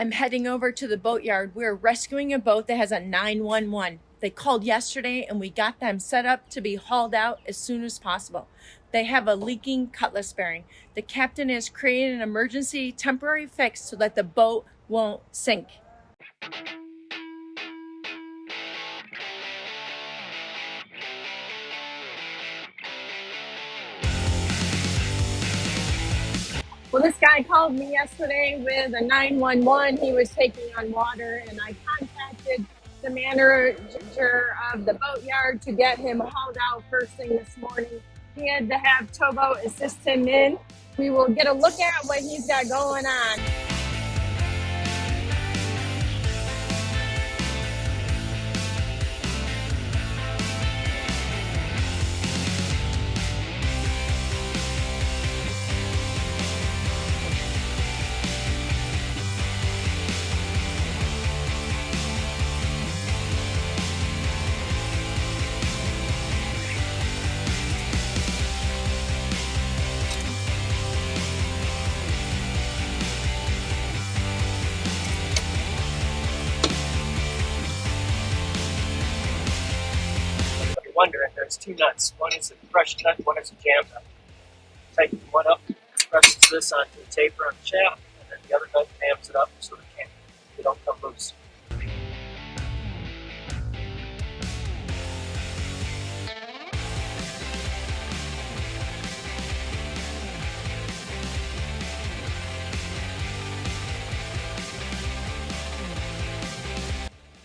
I'm heading over to the boatyard. We're rescuing a boat that has a 911. They called yesterday and we got them set up to be hauled out as soon as possible. They have a leaking cutlass bearing. The captain has created an emergency temporary fix so that the boat won't sink. Well, this guy called me yesterday with a 911. He was taking on water, and I contacted the manager of the boatyard to get him hauled out first thing this morning. He had to have TowBoat assist him in. We will get a look at what he's got going on. Wondering, there's two nuts. One is a compression nut, one is a jam nut. Tighten one up, presses this onto the taper on the shaft, and then the other nut jams it up so they don't come loose.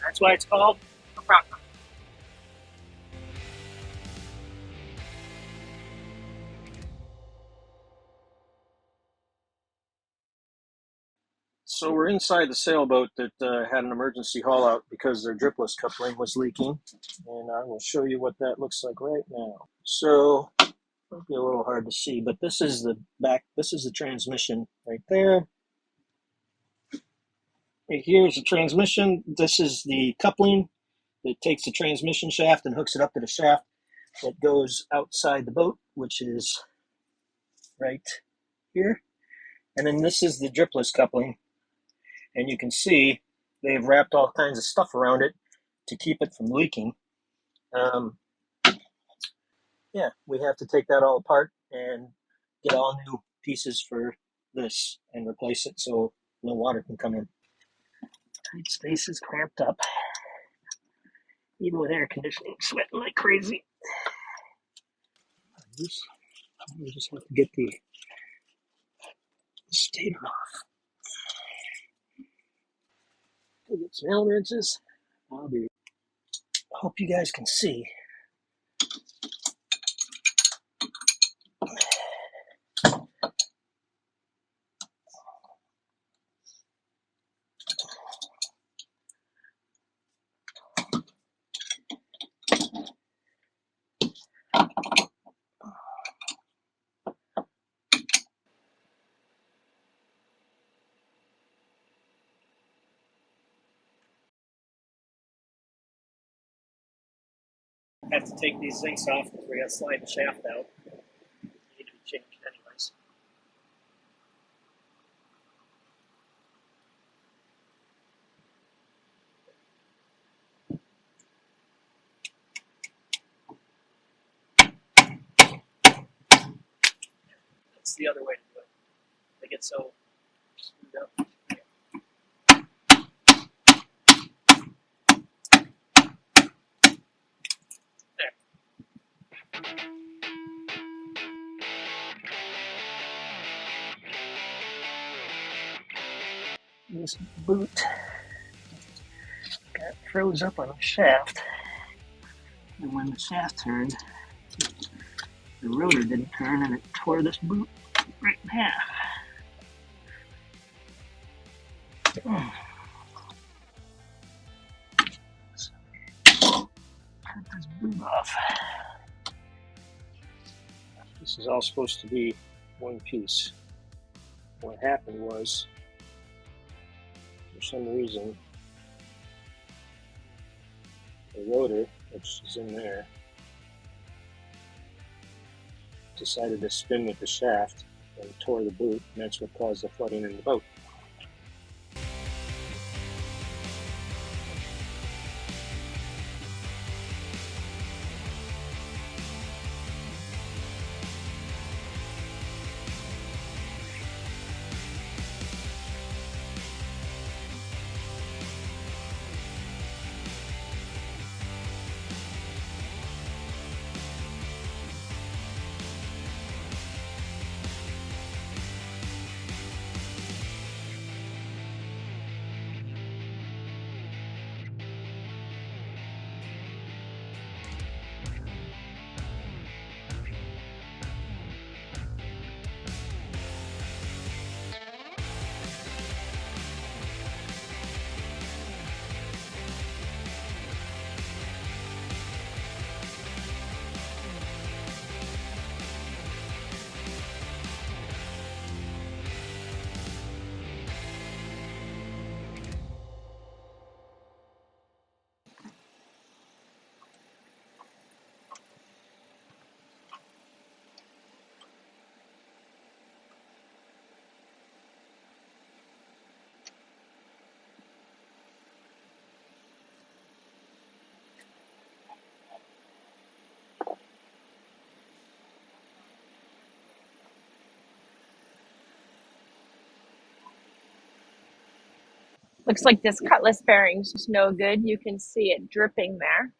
That's why it's called a prop nut. So we're inside the sailboat that had an emergency haul out because their dripless coupling was leaking, and I will show you what that looks like right now. So it'll be a little hard to see, but this is the back. This is the transmission right there. Right here's the transmission. This is the coupling that takes the transmission shaft and hooks it up to the shaft that goes outside the boat, which is right here. And then this is the dripless coupling. And you can see they've wrapped all kinds of stuff around it to keep it from leaking. Yeah, we have to take that all apart and get all new pieces for this and replace it so no water can come in. Tight space is cramped up. Even with air conditioning, sweating like crazy. We just have to get the stator off. Go get some Allen wrenches. Hope you guys can see. Have to take these zincs off because we're going to slide the shaft out. They need to be changed anyways. That's the other way to do it. They get so screwed up. This boot got froze up on the shaft, and when the shaft turned, the rotor didn't turn and it tore this boot right in half. So, cut this boot off. This is all supposed to be one piece. What happened was, for some reason, the rotor, which is in there, decided to spin with the shaft and tore the boot, and that's what caused the flooding in the boat. Looks like this cutlass bearing's just no good. You can see it dripping there.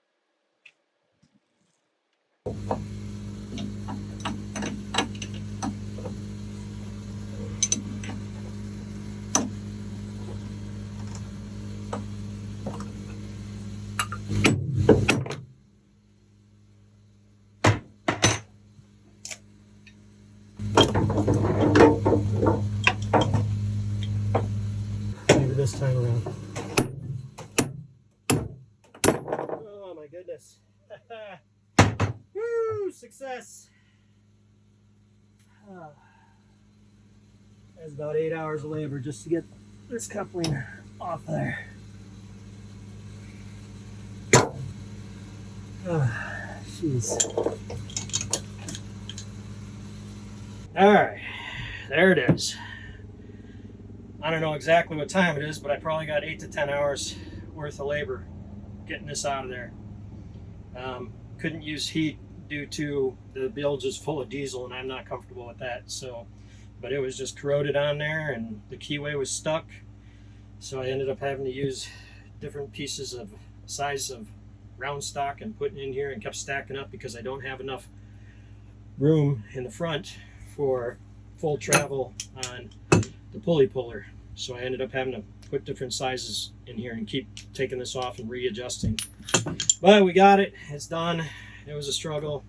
Maybe this time around. Oh my goodness. Woo, success. That's about 8 hours of labor just to get this coupling off there. Jeez. All right, there it is. I don't know exactly what time it is, but I probably got 8 to 10 hours worth of labor getting this out of there. Couldn't use heat due to the bilge is full of diesel, and I'm not comfortable with that. So, but it was just corroded on there, and the keyway was stuck. So I ended up having to use different pieces of size of round stock and putting in here, and kept stacking up because I don't have enough room in the front for full travel on the pulley puller. So I ended up having to put different sizes in here and keep taking this off and readjusting. But we got it. It's done. It was a struggle.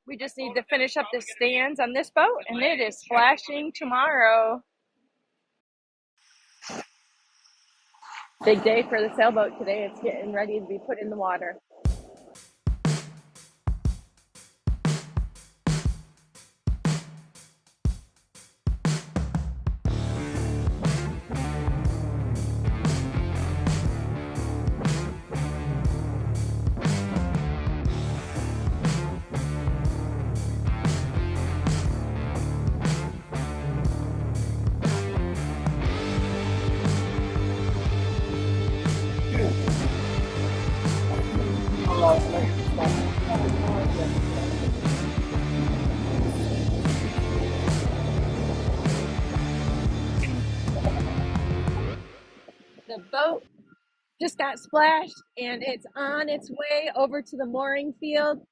We just need to finish up the stands on this boat, and it is splashing tomorrow. Big day for the sailboat today. It's getting ready to be put in the water. The boat just got splashed, and it's on its way over to the mooring field.